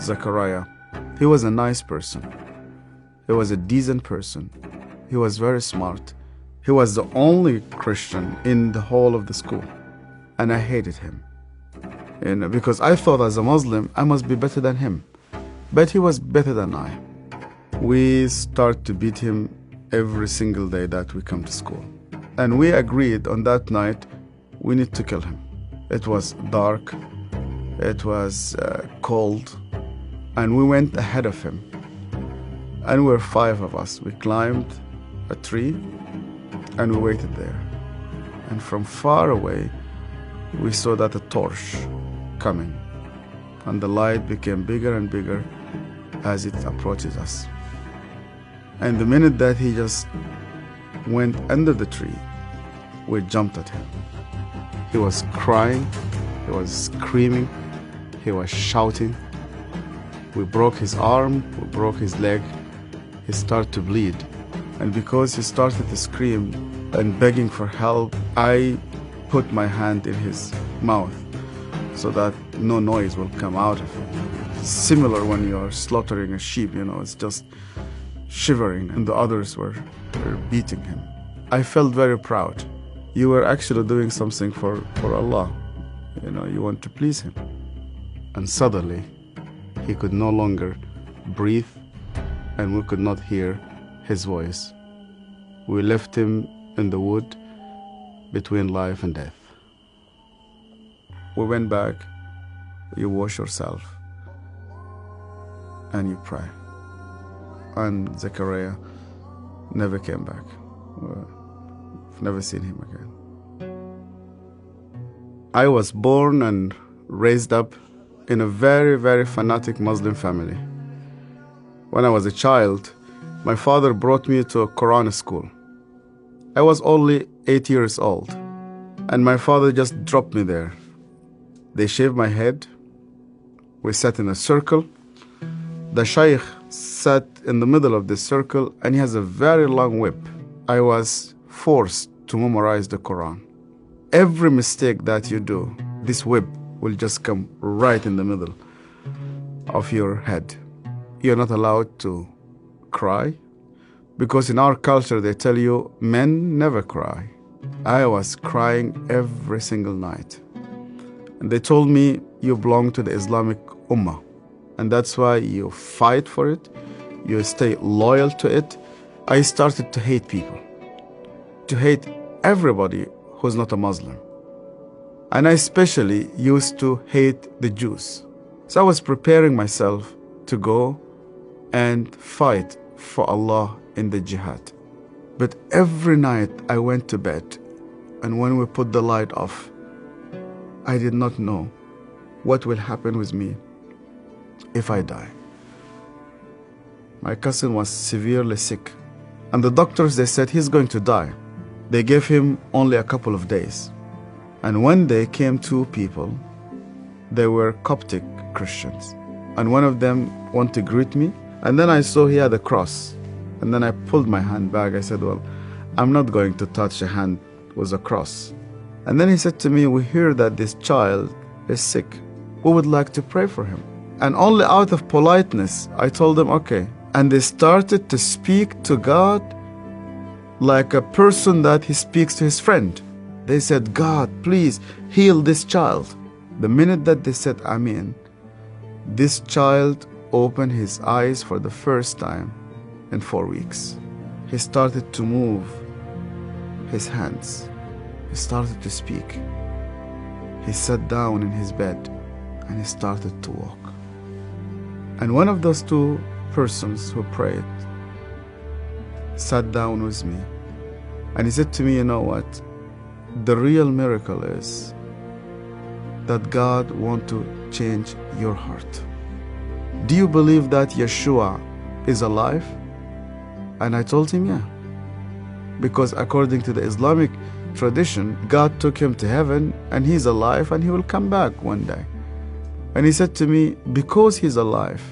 Zachariah. He was a nice person. He was a decent person. He was very smart. He was the only Christian in the whole of the school. And I hated him. Because I thought as a Muslim, I must be better than him. But he was better than I. We start to beat him every single day that we come to school. And we agreed on that night, we need to kill him. It was dark. It was cold. And we went ahead of him. And we were 5 of us. We climbed a tree and we waited there. And from far away, we saw that a torch coming. And the light became bigger and bigger as it approaches us. And the minute that he just went under the tree, we jumped at him. He was crying, he was screaming, he was shouting. We broke his arm, we broke his leg. He started to bleed. And because he started to scream and begging for help, I put my hand in his mouth so that no noise will come out of him. Similar when you are slaughtering a sheep, it's just shivering, and the others were beating him. I felt very proud. You were actually doing something for Allah. You want to please Him. And suddenly, he could no longer breathe, and we could not hear his voice. We left him in the wood between life and death. We went back, you wash yourself, and you pray. And Zachariah never came back. I've never seen him again. I was born and raised up in a very, very fanatic Muslim family. When I was a child, my father brought me to a Quran school. I was only 8 years old, and my father just dropped me there. They shaved my head. We sat in a circle. The shaykh sat in the middle of this circle, and he has a very long whip. I was forced to memorize the Quran. Every mistake that you do, this whip will just come right in the middle of your head. You're not allowed to cry, because in our culture they tell you men never cry. I was crying every single night. And they told me, you belong to the Islamic Ummah, and that's why you fight for it, you stay loyal to it. I started to hate people, to hate everybody who's not a Muslim. And I especially used to hate the Jews. So I was preparing myself to go and fight for Allah in the jihad. But every night I went to bed, and when we put the light off, I did not know what will happen with me if I die. My cousin was severely sick, and the doctors, they said he's going to die. They gave him only a couple of days. And one day came 2 people. They were Coptic Christians. And one of them wanted to greet me. And then I saw he had a cross. And then I pulled my hand back. I said, well, I'm not going to touch a hand with a cross. And then he said to me, we hear that this child is sick. We would like to pray for him. And only out of politeness, I told them, okay. And they started to speak to God like a person that he speaks to his friend. They said, God, please heal this child. The minute that they said Amen, this child opened his eyes for the first time in 4 weeks. He started to move his hands. He started to speak. He sat down in his bed and he started to walk. And one of those 2 persons who prayed sat down with me, and he said to me, you know what? The real miracle is that God wants to change your heart. Do you believe that Yeshua is alive? And I told him, yeah. Because according to the Islamic tradition, God took him to heaven and he's alive and he will come back one day. And he said to me, because he's alive,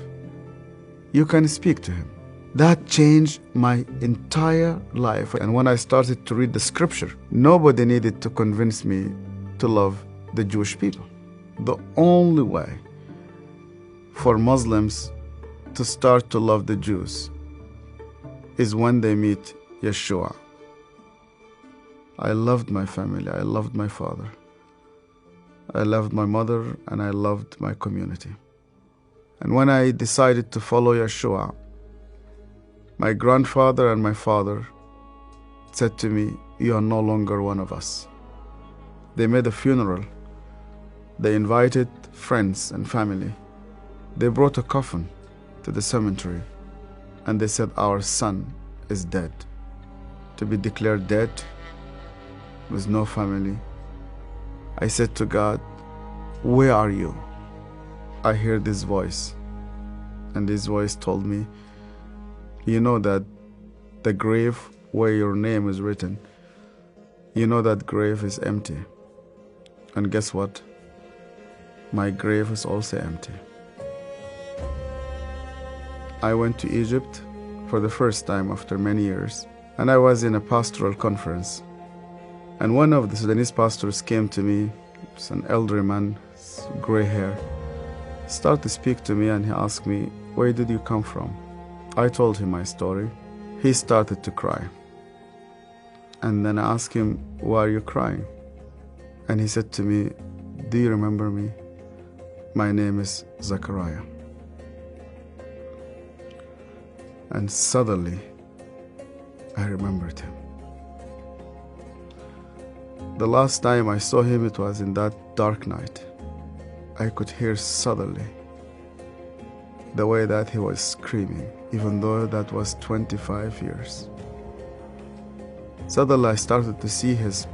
you can speak to him. That changed my entire life. And when I started to read the scripture, nobody needed to convince me to love the Jewish people. The only way for Muslims to start to love the Jews is when they meet Yeshua. I loved my family, I loved my father, I loved my mother, and I loved my community. And when I decided to follow Yeshua, my grandfather and my father said to me, "You are no longer one of us." They made a funeral. They invited friends and family. They brought a coffin to the cemetery, and they said, "Our son is dead." To be declared dead with no family, I said to God, "Where are you?" I heard this voice, and this voice told me, "You know that the grave where your name is written, you know that grave is empty. And guess what? My grave is also empty." I went to Egypt for the first time after many years, and I was in a pastoral conference. And one of the Sudanese pastors came to me, it's an elderly man, gray hair, started to speak to me, and he asked me, "Where did you come from?" I told him my story. He started to cry. And then I asked him, "Why are you crying?" And he said to me, "Do you remember me? My name is Zachariah." And suddenly, I remembered him. The last time I saw him, it was in that dark night. I could hear suddenly the way that he was screaming, even though that was 25 years. Suddenly I started to see his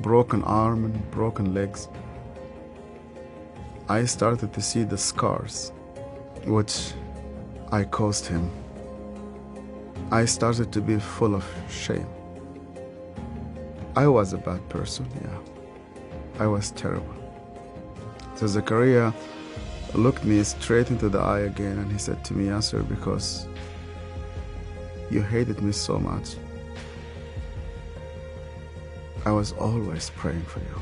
broken arm and broken legs. I started to see the scars which I caused him. I started to be full of shame. I was a bad person, yeah. I was terrible. So Zachariah looked me straight into the eye again, and he said to me, "Yasser, because you hated me so much, I was always praying for you."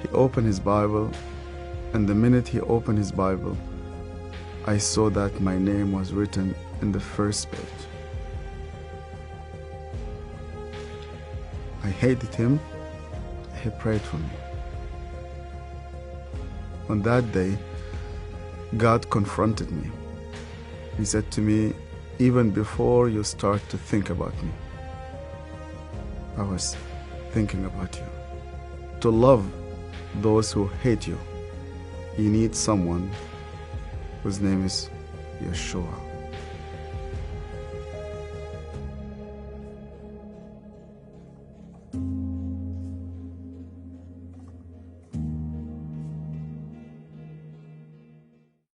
He opened his Bible, and the minute he opened his Bible, I saw that my name was written in the first page. I hated him. He prayed for me. On that day, God confronted me. He said to me, "Even before you start to think about me, I was thinking about you. To love those who hate you, you need someone whose name is Yeshua."